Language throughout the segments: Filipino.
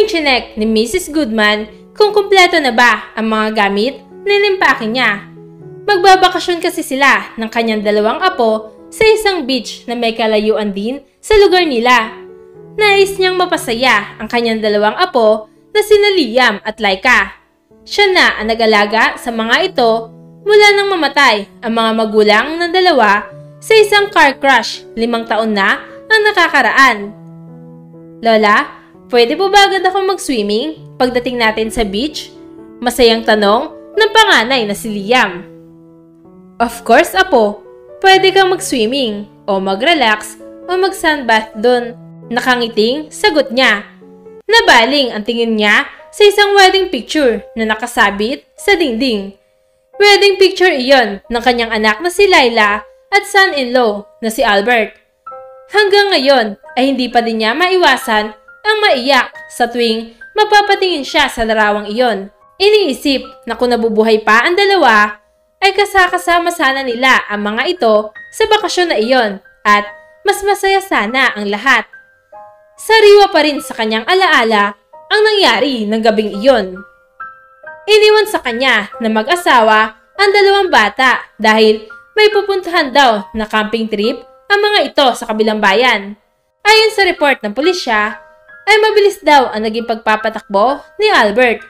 Muling chinek ni Mrs. Goodman kung kumpleto na ba ang mga gamit na inimpake niya. Magbabakasyon kasi sila ng kanyang dalawang apo sa isang beach na may kalayuan din sa lugar nila. Nais niyang mapasaya ang kanyang dalawang apo na sina Liam at Laika. Siya na ang nag-alaga sa mga ito mula nang mamatay ang mga magulang ng dalawa sa isang car crash 5 taon na ang nakakaraan. Lola, pwede po ba agad ako mag-swimming pagdating natin sa beach? Masayang tanong ng panganay na si Liam. Of course, apo. Pwede kang mag-swimming o mag-relax o mag-sunbath doon. Nakangiting sagot niya. Nabaling ang tingin niya sa isang wedding picture na nakasabit sa dingding. Wedding picture iyon ng kanyang anak na si Laila at son-in-law na si Albert. Hanggang ngayon ay hindi pa din niya maiwasan ang maiyak sa tuwing mapapatingin siya sa larawang iyon. Iniisip na kung nabubuhay pa ang dalawa, ay kasakasama sana nila ang mga ito sa bakasyon na iyon at mas masaya sana ang lahat. Sariwa pa rin sa kanyang alaala ang nangyari ng gabing iyon. Iniwan sa kanya na mag-asawa ang dalawang bata dahil may pupuntahan daw na camping trip ang mga ito sa kabilang bayan. Ayon sa report ng pulisya, ay mabilis daw ang naging pagpapatakbo ni Albert.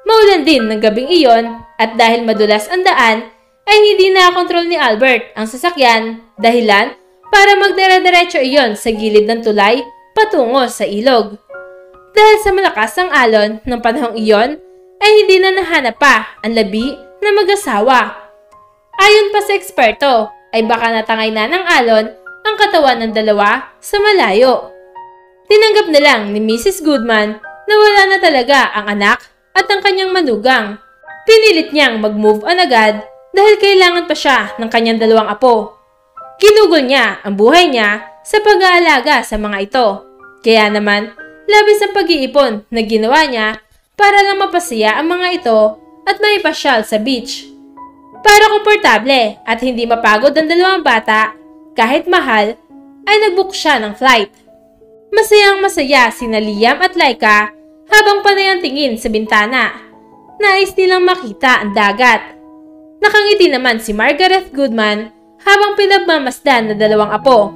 Maulan din ng gabing iyon at dahil madulas ang daan, ay hindi nakakontrol ni Albert ang sasakyan dahilan para magdire-diretso iyon sa gilid ng tulay patungo sa ilog. Dahil sa malakas ang alon ng panahong iyon, ay hindi na nahanap pa ang labi na mag-asawa. Ayon pa sa eksperto, ay baka natangay na ng alon ang katawan ng dalawa sa malayo. Tinanggap na lang ni Mrs. Goodman na wala na talaga ang anak at ang kanyang manugang. Pinilit niyang mag-move on agad dahil kailangan pa siya ng kanyang dalawang apo. Ginugol niya ang buhay niya sa pag-aalaga sa mga ito. Kaya naman, labis ang pag-iipon na ginawa niya para lang mapasaya ang mga ito at maipasyal sa beach. Para komportable at hindi mapagod ang dalawang bata, kahit mahal, ay nag-book siya ng flight. Masayang masaya sina Liam at Laika habang panay ang tingin sa bintana. Nais nilang makita ang dagat. Nakangiti naman si Margaret Goodman habang pinagmamasdan na dalawang apo.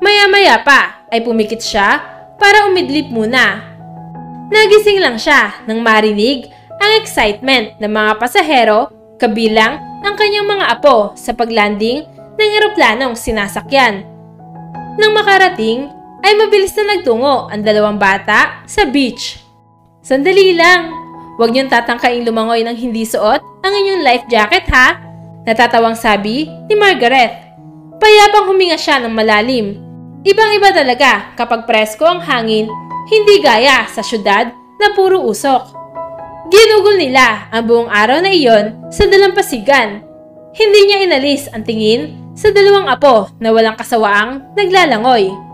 Maya-maya pa ay pumikit siya para umidlip muna. Nagising lang siya nang marinig ang excitement ng mga pasahero kabilang ang kanyang mga apo sa paglanding ng eroplanong sinasakyan. Nang makarating, ay mabilis na nagtungo ang dalawang bata sa beach. Sandali lang, huwag niyong tatangkaing lumangoy ng hindi suot ang inyong life jacket ha? Natatawang sabi ni Margaret. Payapang huminga siya ng malalim. Ibang-iba talaga kapag presko ang hangin, hindi gaya sa syudad na puro usok. Ginugol nila ang buong araw na iyon sa dalampasigan. Hindi niya inalis ang tingin sa dalawang apo na walang kasawaang naglalangoy.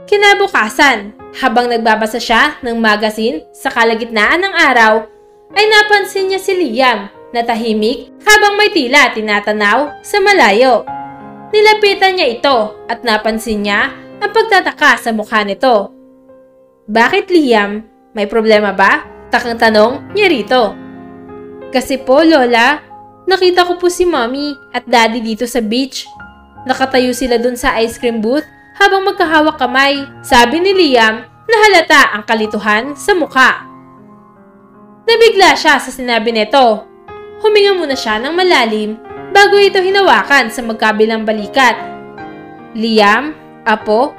Kinabukasan, habang nagbabasa siya ng magazine sa kalagitnaan ng araw, ay napansin niya si Liam na tahimik habang may tila tinatanaw sa malayo. Nilapitan niya ito at napansin niya ang pagtataka sa mukha nito. Bakit, Liam? May problema ba? Takang tanong niya rito. Kasi po, Lola, nakita ko po si Mommy at Daddy dito sa beach. Nakatayo sila dun sa ice cream booth habang magkahawak kamay. Sabi ni Liam na halata ang kalituhan sa mukha. Nabigla siya sa sinabi nito. Huminga muna siya ng malalim bago ito hinawakan sa magkabilang balikat. Liam, apo,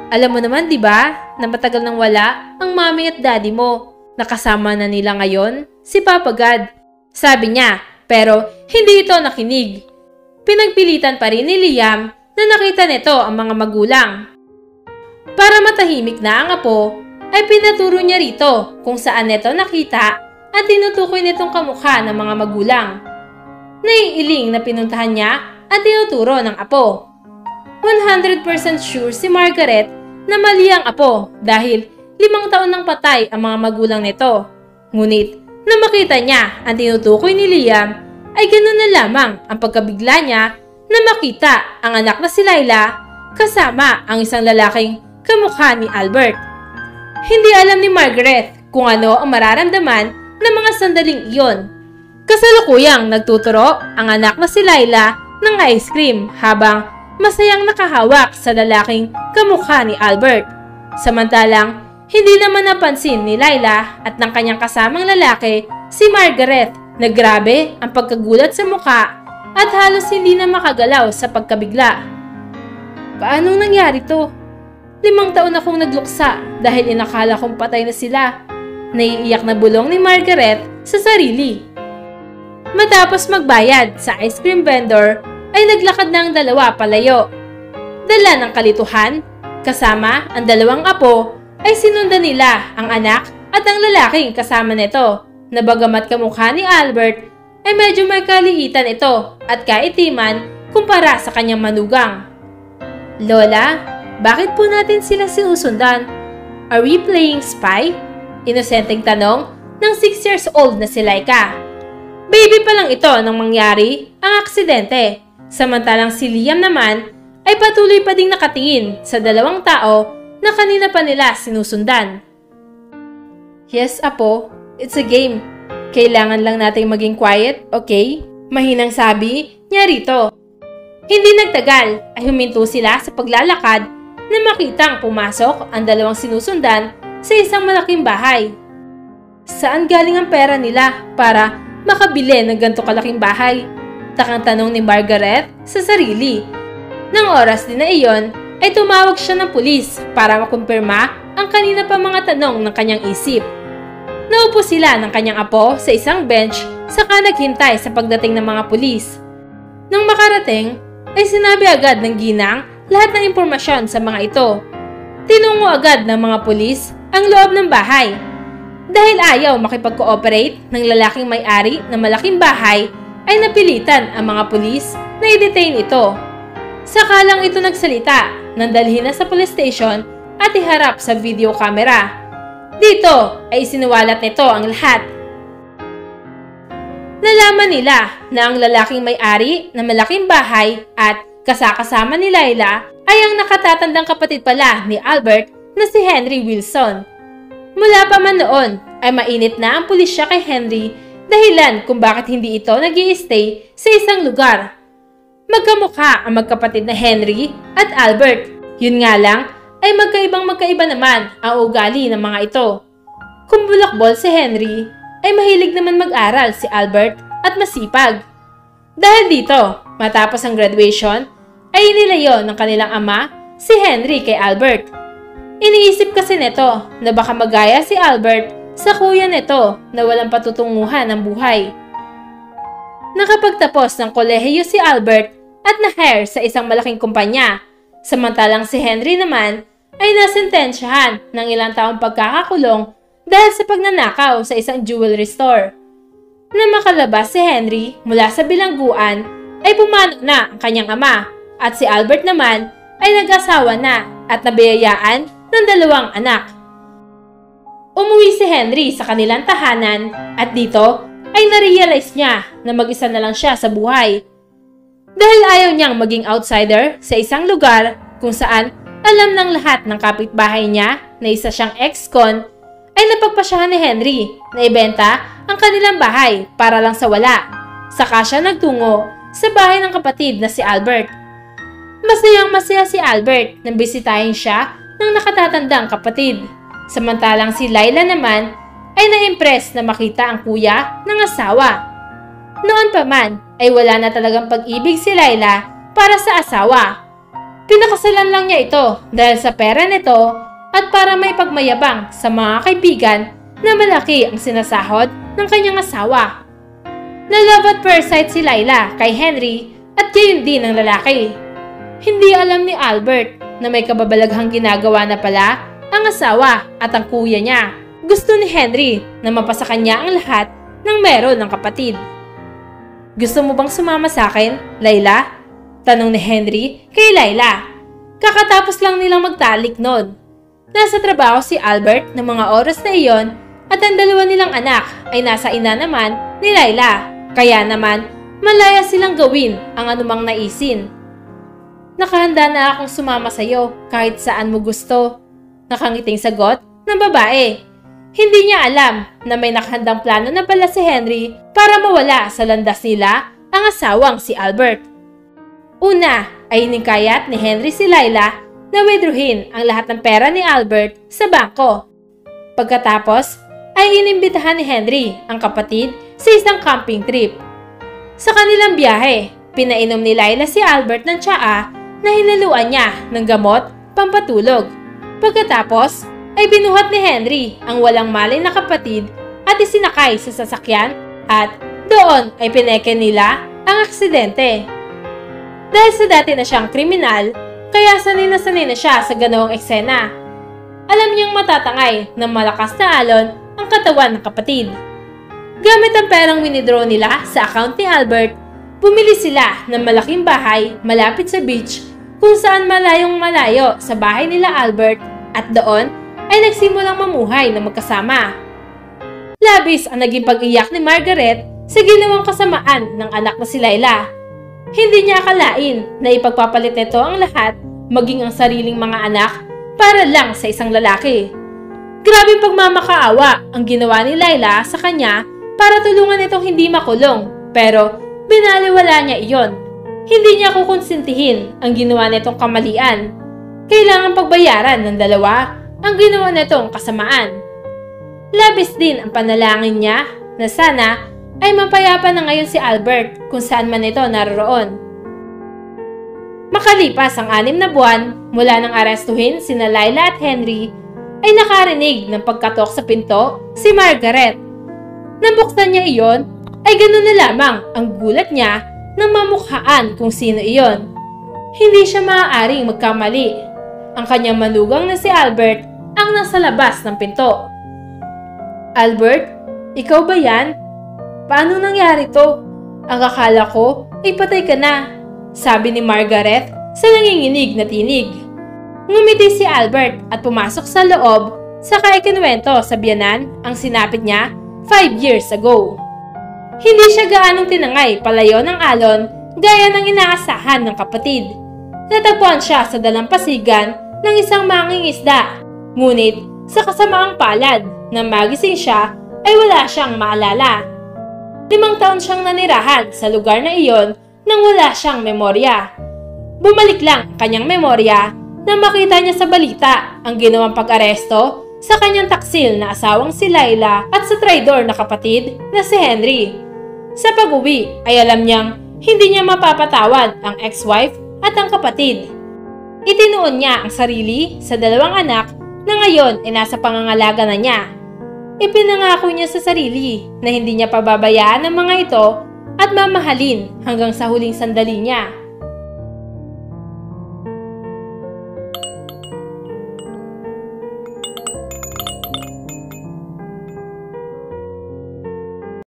alam mo naman di ba na matagal nang wala ang Mommy at Daddy mo. Nakasama na nila ngayon si Papa God. Sabi niya, pero hindi ito nakinig. Pinagpilitan pa rin ni Liam na nakita nito ang mga magulang. Para matahimik na ang apo, ay pinaturo niya rito kung saan nito nakita at tinutukoy nitong kamukha ng mga magulang. Naiiling na pinuntahan niya at tinuturo ng apo. 100% sure si Margaret na mali ang apo dahil 5 taon nang patay ang mga magulang nito. Ngunit, nang makita niya ang tinutukoy ni Liam, ay ganoon na lamang ang pagkabigla niya na makita ang anak na si Laila kasama ang isang lalaking kamukha ni Albert. Hindi alam ni Margaret kung ano ang mararamdaman ng mga sandaling iyon. Kasalukuyang nagtuturo ang anak na si Layla ng ice cream habang masayang nakahawak sa lalaking kamukha ni Albert. Samantalang, hindi naman napansin ni Layla at ng kanyang kasamang lalaki, si Margaret, na grabe ang pagkagulat sa mukha at halos hindi na makagalaw sa pagkabigla. Paanong nangyari to? 5 taon akong nagluksa dahil inakala kong patay na sila. Naiiyak na bulong ni Margaret sa sarili. Matapos magbayad sa ice cream vendor, ay naglakad na ang dalawa palayo. Dala ng kalituhan, kasama ang 2 apo, ay sinundan nila ang anak at ang lalaking kasama nito, na bagamat kamukha ni Albert, ay medyo may kaliitan ito at kaitiman kumpara sa kanyang manugang. Lola, bakit po natin sila sinusundan? Are we playing spy? Inosenteng tanong ng 6 years old na si Laika. Baby pa lang ito nang mangyari ang aksidente. Samantalang si Liam naman ay patuloy pa ding nakatingin sa 2 tao na kanina pa nila sinusundan. Yes, apo. It's a game. Kailangan lang nating maging quiet, okay? Mahinang sabi niya rito. Hindi nagtagal ay huminto sila sa paglalakad na makitang pumasok ang 2 sinusundan sa isang malaking bahay. Saan galing ang pera nila para makabili ng ganito kalaking bahay? Takang tanong ni Margaret sa sarili. Nang oras din na iyon, ay tumawag siya ng pulis para makumpirma ang kanina pa mga tanong ng kanyang isip. Naupo sila ng kanyang apo sa isang bench saka naghintay sa pagdating ng mga pulis. Nang makarating, ay sinabi agad ng ginang lahat ng impormasyon sa mga ito. Tinungo agad ng mga pulis ang loob ng bahay. Dahil ayaw makipag-cooperate ng lalaking may-ari ng malaking bahay, ay napilitan ang mga pulis na i-detain ito. Saka lang ito nagsalita nang dalhin na sa police station at iharap sa video camera. Dito ay isinuwalat nito ang lahat. Nalaman nila na ang lalaking may-ari ng malaking bahay at kasakasama ni Layla ay ang nakatatandang kapatid pala ni Albert na si Henry Wilson. Mula pa man noon ay mainit na ang pulisya kay Henry dahilan kung bakit hindi ito nag-i-stay sa isang lugar. Magkamukha ang magkapatid na Henry at Albert. Yun nga lang ay magkaiba naman ang ugali ng mga ito. Kung bulakbol si Henry, ay mahilig naman mag-aral si Albert at masipag. Dahil dito, matapos ang graduation, ay inilayo ng kanilang ama si Henry kay Albert. Iniisip kasi nito na baka magaya si Albert sa kuya nito na walang patutunguhan ng buhay. Nakapagtapos ng kolehiyo si Albert at na-hire sa isang malaking kumpanya, samantalang si Henry naman ay nasentensyahan ng ilang taong pagkakakulong dahil sa pagnanakaw sa isang jewelry store. Na makalabas si Henry mula sa bilangguan ay pumanaw na ang kanyang ama at si Albert naman ay nag-asawa na at nabiyayaan ng 2 anak. Umuwi si Henry sa kanilang tahanan at dito ay narealize niya na mag-isa na lang siya sa buhay. Dahil ayaw niyang maging outsider sa isang lugar kung saan alam ng lahat ng kapitbahay niya na isa siyang ex-con, ay napagpasyahan ni Henry na ibenta ang kanilang bahay para lang sa wala. Saka siya nagtungo sa bahay ng kapatid na si Albert. Masayang-masaya si Albert nang bisitahin siya ng nakatatandang kapatid. Samantalang si Layla naman ay na-impress na makita ang kuya ng asawa. Noon pa man ay wala na talagang pag-ibig si Layla para sa asawa. Pinakasalan lang niya ito dahil sa pera nito at para may pagmayabang sa mga kaibigan na malaki ang sinasahod ng kanyang asawa. Na-love at first sight si Layla kay Henry at gayon din ang lalaki. Hindi alam ni Albert na may kababalaghang ginagawa na pala ang asawa at ang kuya niya. Gusto ni Henry na mapasa kanya ang lahat ng meron ng kapatid. Gusto mo bang sumama sa akin, Layla? Tanong ni Henry kay Layla. Kakatapos lang nilang magtalik noon. Nasa trabaho si Albert ng mga oras na iyon at ang 2 nilang anak ay nasa ina naman ni Layla. Kaya naman, malaya silang gawin ang anumang naisin. Nakahanda na akong sumama sa iyo kahit saan mo gusto. Nakangiting sagot ng babae. Hindi niya alam na may nakahandang plano na pala si Henry para mawala sa landas nila ang asawang si Albert. Una ay iningkayat ni Henry si Lila na withdrawin ang lahat ng pera ni Albert sa bangko. Pagkatapos ay inimbitahan ni Henry ang kapatid sa isang camping trip. Sa kanilang biyahe, pinainom ni Lila si Albert ng tsaa na hinaluan niya ng gamot pampatulog. Pagkatapos ay binuhat ni Henry ang walang malay na kapatid at isinakay sa sasakyan at doon ay pineke nila ang aksidente. Dahil sa dati na siyang kriminal, kaya sanay na siya sa ganoong eksena. Alam niyang matatangay ng malakas na alon ang katawan ng kapatid. Gamit ang perang winidraw nila sa account ni Albert, bumili sila ng malaking bahay malapit sa beach kung saan malayong malayo sa bahay nila Albert at doon ay nagsimulang mamuhay na magkasama. Labis ang naging pag-iyak ni Margaret sa ginawang kasamaan ng anak na si Lila. Hindi niya akalain na ipagpapalit nito ang lahat, maging ang sariling mga anak, para lang sa isang lalaki. Grabe pagmamakaawa ang ginawa ni Lila sa kanya para tulungan itong hindi makulong, pero binaliwala niya iyon. Hindi niya kukonsintihin ang ginawa nitong kamalian. Kailangan pagbayaran ng dalawa ang ginawa nitong kasamaan. Labis din ang panalangin niya na sana ay mapayapa na ngayon si Albert kung saan man ito naroroon. Makalipas ang 6 na buwan mula nang arestuhin sina Lila at Henry, ay nakarinig ng pagkatok sa pinto si Margaret. Nang buksan niya iyon, ay ganoon na lamang ang gulat niya nang mamukhaan kung sino iyon. Hindi siya maaaring magkamali. Ang kanyang manugang na si Albert ang nasa labas ng pinto. "Albert, ikaw ba yan? Paano nangyari to? Ang akala ko ay patay ka na," sabi ni Margaret sa nanginginig na tinig. Ngumiti si Albert at pumasok sa loob, saka ikinuwento sa biyanan ang sinapit niya 5 years ago. Hindi siya gaanong tinangay palayo ng alon gaya ng inaasahan ng kapatid. Natagpuan siya sa dalampasigan ng isang mangingisda, ngunit sa kasamaang palad nang magising siya ay wala siyang maalala. 5 taon siyang nanirahan sa lugar na iyon nang wala siyang memorya. Bumalik lang ang kanyang memorya nang makita niya sa balita ang ginawang pag-aresto sa kanyang taksil na asawang si Lila at sa traidor na kapatid na si Henry. Sa pag-uwi ay alam niyang hindi niya mapapatawad ang ex-wife at ang kapatid. Itinuon niya ang sarili sa 2 anak na ngayon ay nasa pangangalaga na niya. Ipinangako niya sa sarili na hindi niya pababayaan ang mga ito at mamahalin hanggang sa huling sandali niya.